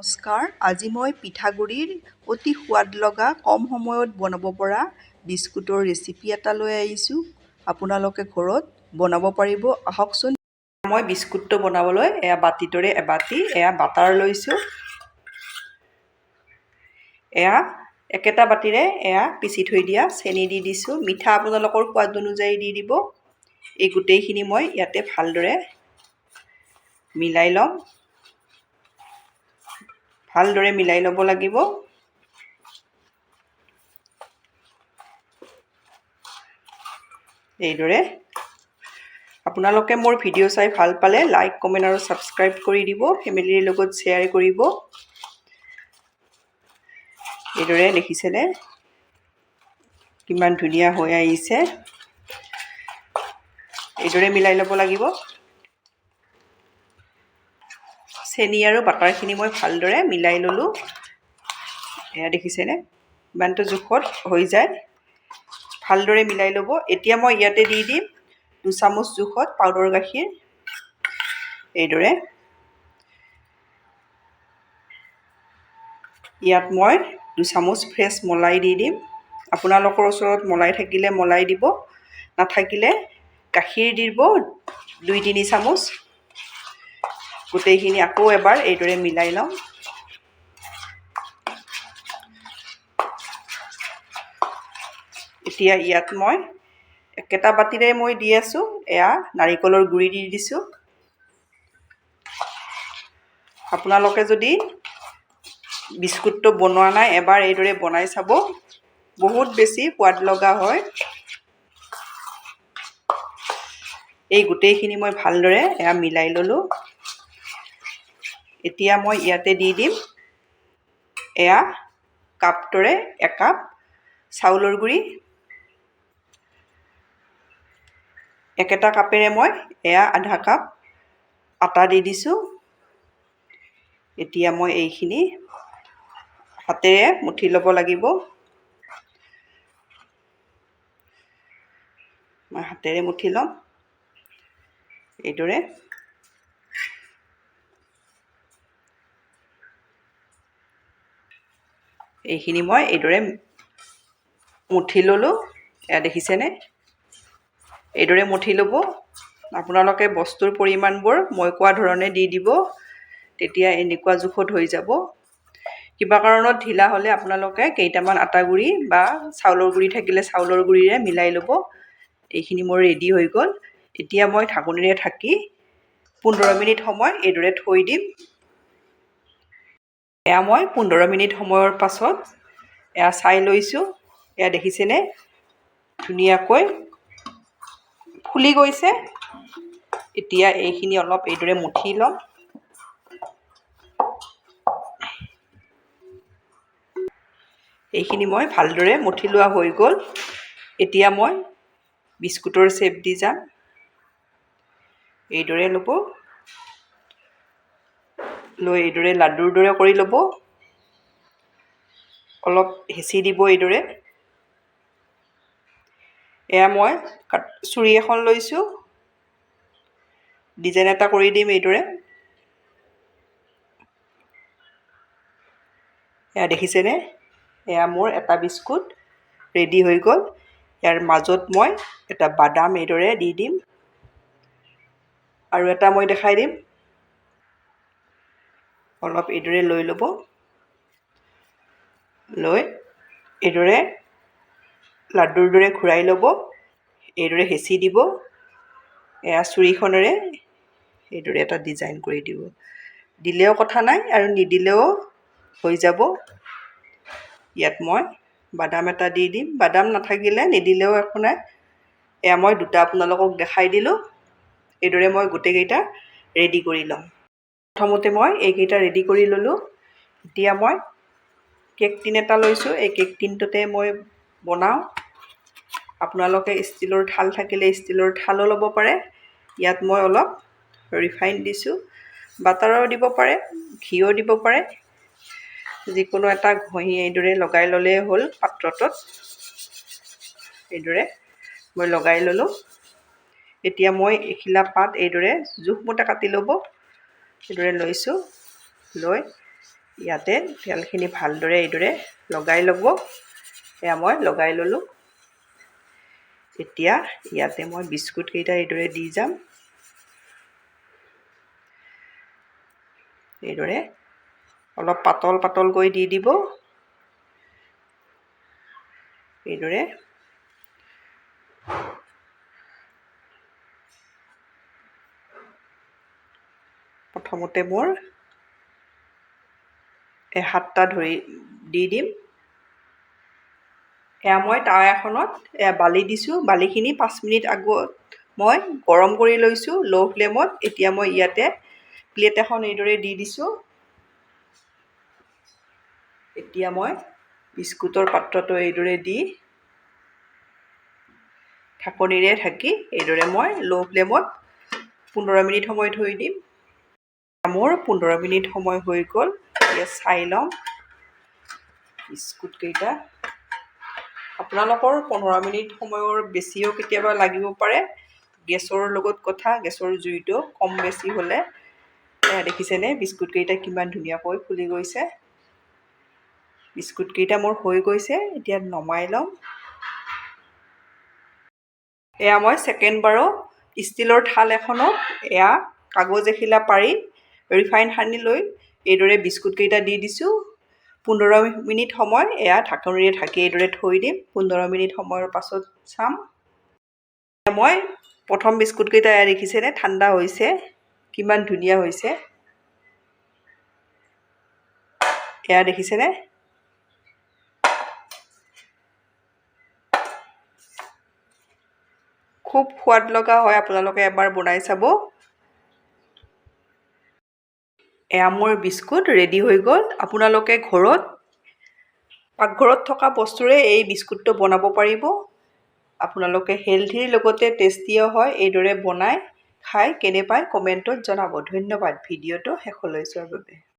নমস্কাৰ। আজি মই পিঠাগুড়িৰ অতি সোৱাদ লগা কম সময়ত বনাব পৰা বিস্কুটৰ ৰেচিপি এটা লৈ আহিছোঁ। আপোনালোকে ঘৰত বনাব পাৰিব। আহকচোন। মই বিস্কুটটো বনাবলৈ বাতিটোৰে এবাতি বাটাৰ লৈছোঁ। একেটা বাতিৰে পিচি থৈ দিয়া চেনি দি দিছোঁ। মিঠা আপোনালোকৰ সোৱাদ অনুযায়ী দি দিব। এই গোটেইখিনি মই ইয়াতে ভালদৰে মিলাই ল'ম। ভালদৰে মিলাই ল'ব লাগিব। এইদৰে আপোনালোকে মোৰ ভিডিঅ' চাই ভাল পালে লাইক, কমেণ্ট আৰু ছাবস্ক্ৰাইব কৰি দিব। ফেমিলিৰ লগত শ্বেয়াৰ কৰিব। এইদৰে দেখিছেনে কিমান ধুনীয়া হৈ আহিছে। এইদৰে মিলাই ল'ব লাগিব। চেনি আৰু বাটাৰখিনি মই ভালদৰে মিলাই ল'লোঁ। দেখিছেনে ইমানটো জোখত হৈ যায়। ভালদৰে মিলাই ল'ব। এতিয়া মই ইয়াতে দি দিম 2 চামুচ জোখত পাউডাৰ গাখীৰ। এইদৰে ইয়াত মই 2 চামুচ ফ্ৰেছ মলাই দি দিম। আপোনালোকৰ ওচৰত মলাই থাকিলে মলাই দিব, নাথাকিলে গাখীৰ দিব 2-3 চামুচ। গোটেইখিনি আকৌ এবাৰ এইদৰে মিলাই ল'ম। এতিয়া ইয়াত মই একেটা বাতিৰে মই দি আছোঁ। নাৰিকলৰ গুড়ি দি দিছোঁ। আপোনালোকে যদি বিস্কুটটো বনোৱা নাই এবাৰ এইদৰে বনাই চাব। বহুত বেছি সোৱাদ লগা হয়। এই গোটেইখিনি মই ভালদৰে মিলাই ল'লোঁ। এতিয়া মই ইয়াতে দি দিম কাপটোৰে 1 কাপ চাউলৰ গুড়ি। একেটা কাপেৰে মই আধা কাপ আটা দি দিছোঁ। এতিয়া মই এইখিনি হাতেৰে মুঠি ল'ব লাগিব। মই হাতেৰে মুঠি ল'ম। এইদৰে এইখিনি মই এইদৰে মুঠি ল'লোঁ। দেখিছেনে এইদৰে মুঠি ল'ব। আপোনালোকে বস্তুৰ পৰিমাণবোৰ মই কোৱা ধৰণে দি দিব। তেতিয়া এনেকুৱা জোখত হৈ যাব। কিবা কাৰণত ঢিলা হ'লে আপোনালোকে কেইটামান আটা গুড়ি বা চাউলৰ গুড়ি থাকিলে চাউলৰ গুড়িৰে মিলাই ল'ব। এইখিনি মোৰ ৰেডি হৈ গ'ল। এতিয়া মই ঢাকনিৰে ঢাকি 15 মিনিট সময় এইদৰে থৈ দিম। মই 15 মিনিট সময়ৰ পাছত চাই লৈছোঁ। দেখিছেনে ধুনীয়াকৈ ফুলি গৈছে। এতিয়া এইখিনি অলপ এইদৰে মুঠি ল'ম। এইখিনি মই ভালদৰে মুঠি লোৱা হৈ গ'ল। এতিয়া মই বিস্কুটৰ শ্বেপ দি যাম। এইদৰে ল'ব। লৈ এইদৰে লাডুৰ দৰে কৰি ল'ব। অলপ হেঁচি দিব এইদৰে। মই চুৰি এখন লৈছোঁ। ডিজাইন এটা কৰি দিম এইদৰে। দেখিছেনে মোৰ এটা বিস্কুট ৰেডি হৈ গ'ল। ইয়াৰ মাজত মই এটা বাদাম এইদৰে দি দিম। আৰু এটা মই দেখাই দিম। অলপ এইদৰে লৈ ল'ব। লৈ এইদৰে লাডুৰ দৰে ঘূৰাই ল'ব। এইদৰে হেঁচি দিব। চুৰিখনেৰে এইদৰে এটা ডিজাইন কৰি দিব। দিলেও কথা নাই আৰু নিদিলেও হৈ যাব। ইয়াত মই বাদাম এটা দি দিম। বাদাম নাথাকিলে নিদিলেও একো নাই। মই 2টা আপোনালোকক দেখাই দিলোঁ। এইদৰে মই গোটেইকেইটা ৰেডি কৰি ল'ম। প্ৰথমতে মই এইকেইটা ৰেডি কৰি ল'লোঁ। এতিয়া মই কেক টিন এটা লৈছোঁ। এই কেক টিনটোতে মই বনাওঁ। আপোনালোকে ষ্টীলৰ থাল থাকিলে ষ্টীলৰ থালো ল'ব পাৰে। ইয়াত মই অলপ ৰিফাইন দিছোঁ। বাটাৰো দিব পাৰে, ঘিও দিব পাৰে। যিকোনো এটা ঘঁহি এইদৰে লগাই ল'লেই হ'ল পাত্ৰটোত। এইদৰে মই লগাই ল'লোঁ। এতিয়া মই এখিলা পাত এইদৰে জোখমতে কাটি ল'ব। এইদৰে লৈছোঁ। লৈ ইয়াতে তেলখিনি ভালদৰে এইদৰে লগাই ল'ব। এয়া মই লগাই ল'লোঁ। এতিয়া ইয়াতে মই বিস্কুটকেইটা এইদৰে দি যাম। এইদৰে অলপ পাতল পাতলকৈ দি দিব। এইদৰে প্ৰথমতে মোৰ হাতটা দি দিম। এয়া মই টাৱা এখনত বালি দিছোঁ। বালিখিনি 5 মিনিট আগত মই গৰম কৰি লৈছোঁ ল' ফ্লেমত। এতিয়া মই ইয়াতে প্লেট এখন এইদৰে দি দিছোঁ। এতিয়া মই বিস্কুটৰ পাত্ৰটো এইদৰে দি ঢাকনিৰে ঢাকি এইদৰে মই ল' ফ্লেমত 15 মিনিট সময় থৈ দিম। মোৰ 15 মিনিট সময় হৈ গ'ল। এতিয়া চাই লওঁ বিস্কুটকেইটা। আপোনালোকৰ 15 মিনিট সময়ৰ বেছিও কেতিয়াবা লাগিব পাৰে। গেছৰ লগত কথা, গেছৰ জুইটো কম বেছি হ'লে। দেখিছেনে বিস্কুটকেইটা কিমান ধুনীয়াকৈ ফুলি গৈছে। বিস্কুটকেইটা মোৰ হৈ গৈছে। এতিয়া নমাই ল'ম। এয়া মই ছেকেণ্ড বাৰো ষ্টিলৰ থাল এখনত এয়া কাগজ এখিলা পাৰি ৰিফাইন সানি লৈ এইদৰে বিস্কুটকেইটা দি দিছোঁ। 15 মিনিট সময় এয়া ঢাকনিৰে ঢাকি এইদৰে থৈ দিম। 15 মিনিট সময়ৰ পাছত চাম। মই প্ৰথম বিস্কুটকেইটা এয়া দেখিছেনে ঠাণ্ডা হৈছে, কিমান ধুনীয়া হৈছে। এয়া দেখিছেনে? খুব সোৱাদ লগা হয়, আপোনালোকে এবাৰ বনাই চাব। এয়া মোৰ বিস্কুট ৰেডি হৈ গ'ল। আপোনালোকে পাকঘৰত থকা বস্তুৰে এই বিস্কুটটো বনাব পাৰিব। আপোনালোকে হেলথিৰ লগতে টেষ্টিও হয়। এইদৰে বনাই খাই কেনে পায় কমেণ্টত জনাব। ধন্যবাদ ভিডিঅ'টো শেষলৈ চোৱাৰ বাবে।